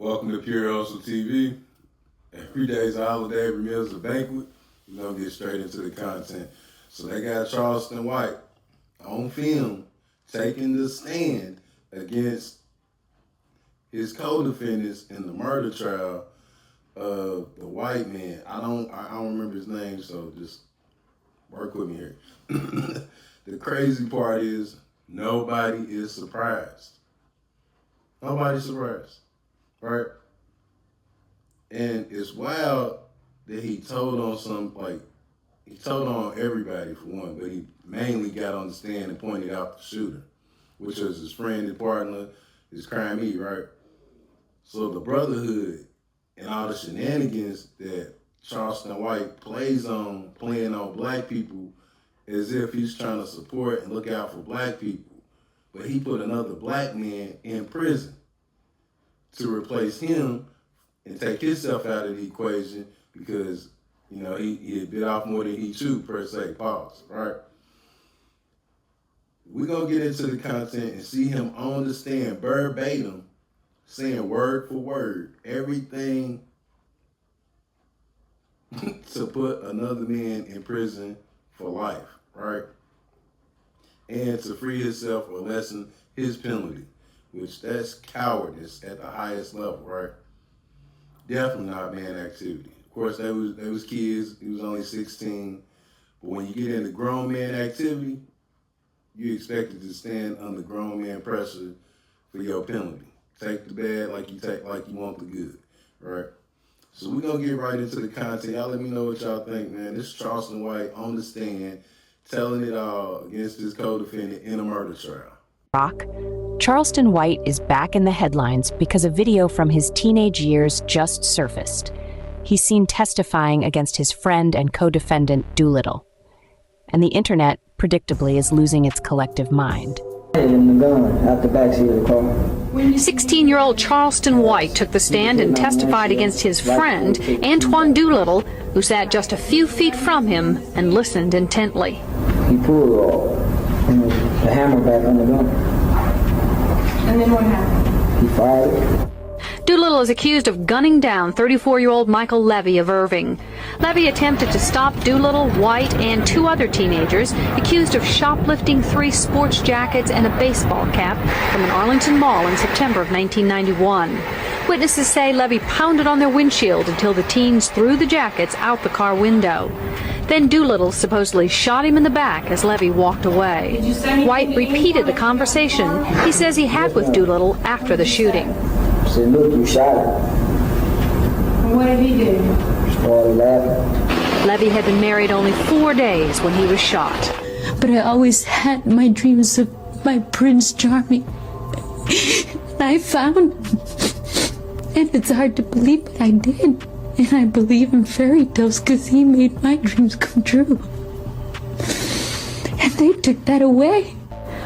Welcome to Pure Hustle TV. Every day's a holiday, every meal's a banquet. We're going to get straight into the content. So they got Charleston White on film taking the stand against his co-defendants in the murder trial of the white man. I don't remember his name, so just work with me here. The crazy part is nobody is surprised. Nobody's surprised, right? And it's wild that he told on he told on everybody for one, but he mainly got on the stand and pointed out the shooter, which was his friend and partner, his crime right? So the brotherhood and all the shenanigans that Charleston White playing on black people as if he's trying to support and look out for black people. But he put another black man in prison to replace him and take himself out of the equation because, you know, he had bit off more than he chewed, per se, pause, right? We're going to get into the content and see him on the stand verbatim, saying word for word everything to put another man in prison for life, right? And to free himself or lessen his penalty, which that's cowardice at the highest level, right? Definitely not man activity. Of course, they was kids. He was only 16. But when you get into grown man activity, you expected to stand under grown man pressure for your penalty. Take the bad like you want the good, right? So we're going to get right into the content. Y'all let me know what y'all think, man. This is Charleston White on the stand telling it all against his co-defendant in a murder trial. Charleston White is back in the headlines because a video from his teenage years just surfaced. He's seen testifying against his friend and co-defendant Doolittle. And the internet, predictably, is losing its collective mind. In the gun out the backseat of the car. 16-year-old Charleston White took the stand and testified against his friend, Antoine Doolittle, who sat just a few feet from him and listened intently. He pulled the hammer back on the gun. And then what happened? He fired it. Doolittle is accused of gunning down 34-year-old Michael Levy of Irving. Levy attempted to stop Doolittle, White, and two other teenagers accused of shoplifting 3 sports jackets and a baseball cap from an Arlington mall in September of 1991. Witnesses say Levy pounded on their windshield until the teens threw the jackets out the car window. Then Doolittle supposedly shot him in the back as Levy walked away. White repeated the conversation he says he had with Doolittle after the shooting. I said, look, you shot him. And what did he do? Started laughing. Levy had been married only 4 days when he was shot. But I always had my dreams of my Prince Charming. And I found him. And it's hard to believe, but I did. And I believe in fairy tales because he made my dreams come true. And they took that away.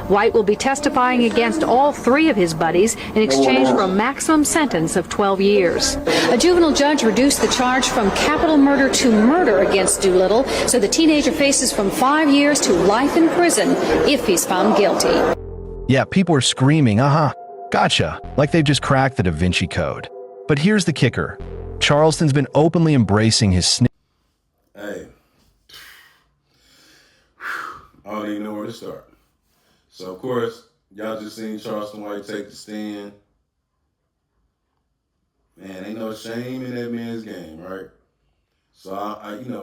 White will be testifying against all 3 of his buddies in exchange for a maximum sentence of 12 years. A juvenile judge reduced the charge from capital murder to murder against Doolittle, so the teenager faces from 5 years to life in prison if he's found guilty. Yeah, people are screaming, gotcha, like they've just cracked the Da Vinci Code. But here's the kicker. Charleston's been openly embracing his Hey, I don't even know where to start. So, of course, y'all just seen Charleston White take the stand. Man, ain't no shame in that man's game, right? So,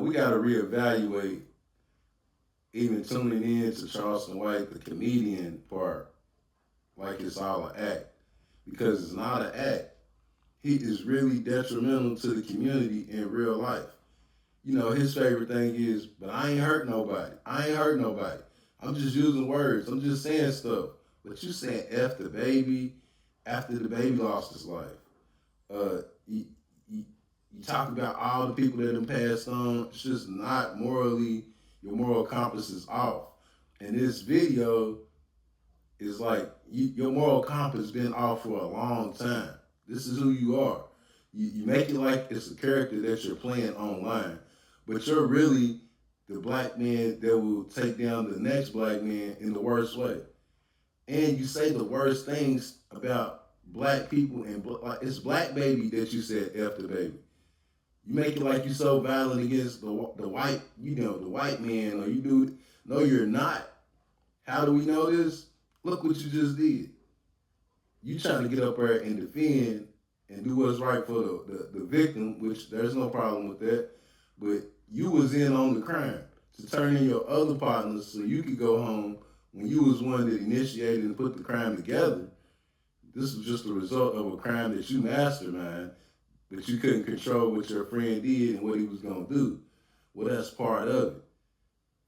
we got to reevaluate even tuning in to Charleston White, the comedian part, like it's all an act. Because it's not an act. He is really detrimental to the community in real life. You know, his favorite thing is, but I ain't hurt nobody. I ain't hurt nobody. I'm just using words. I'm just saying stuff. But you saying F the baby after the baby lost his life. You talk about all the people that have passed on. It's just not morally, your moral compass is off. And this video is like, your moral compass has been off for a long time. This is who you are. You make it like it's a character that you're playing online, but you're really the black man that will take down the next black man in the worst way. And you say the worst things about black people and like it's black baby that you said F the baby. You make it like you so violent against the white, the white man, or you do. No, you're not. How do we know this? Look what you just did. You trying to get up there and defend and do what's right for the victim, which there's no problem with that. But you was in on the crime to turn in your other partners so you could go home when you was one that initiated and put the crime together. This was just a result of a crime that you masterminded, but you couldn't control what your friend did and what he was going to do. Well, that's part of it.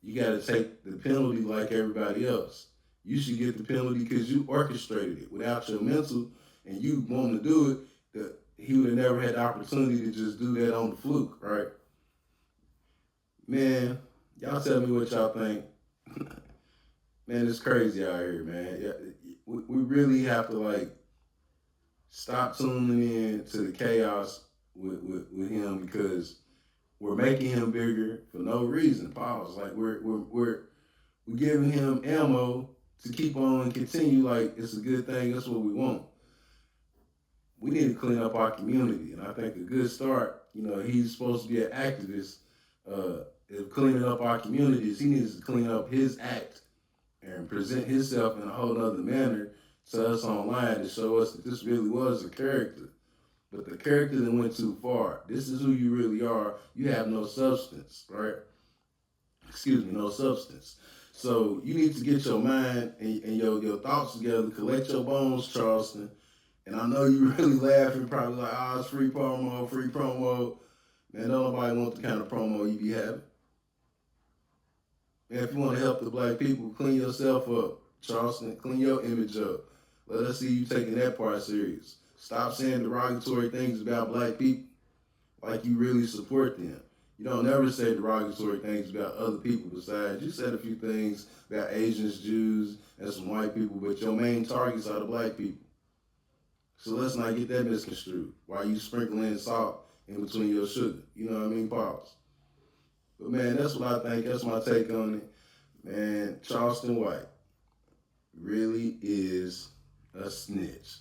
You got to take the penalty like everybody else. You should get the penalty because you orchestrated it. Without your mental and you wanting to do it, he would have never had the opportunity to just do that on the fluke, right? Man, y'all tell me what y'all think. Man, it's crazy out here, man. We really have to, stop tuning in to the chaos with him because we're making him bigger for no reason. Pause. Like, we're giving him ammo to keep on and continue like it's a good thing. That's what we want. We need to clean up our community. And I think a good start, he's supposed to be an activist of cleaning up our communities. He needs to clean up his act and present himself in a whole other manner to us online to show us that this really was a character. But the character that went too far. This is who you really are. You have no substance, right? No substance. So you need to get your mind and your thoughts together, collect your bones, Charleston. And I know you really laughing, probably like, it's free promo. Man, don't nobody want the kind of promo you be having. Man, if you want to help the black people, clean yourself up, Charleston. Clean your image up. Let us see you taking that part serious. Stop saying derogatory things about black people like you really support them. You don't never say derogatory things about other people besides. You said a few things about Asians, Jews, and some white people, but your main targets are the black people. So let's not get that misconstrued while you sprinkling salt in between your sugar. You know what I mean? Pause. But man, that's what I think. That's my take on it. Man, Charleston White really is a snitch.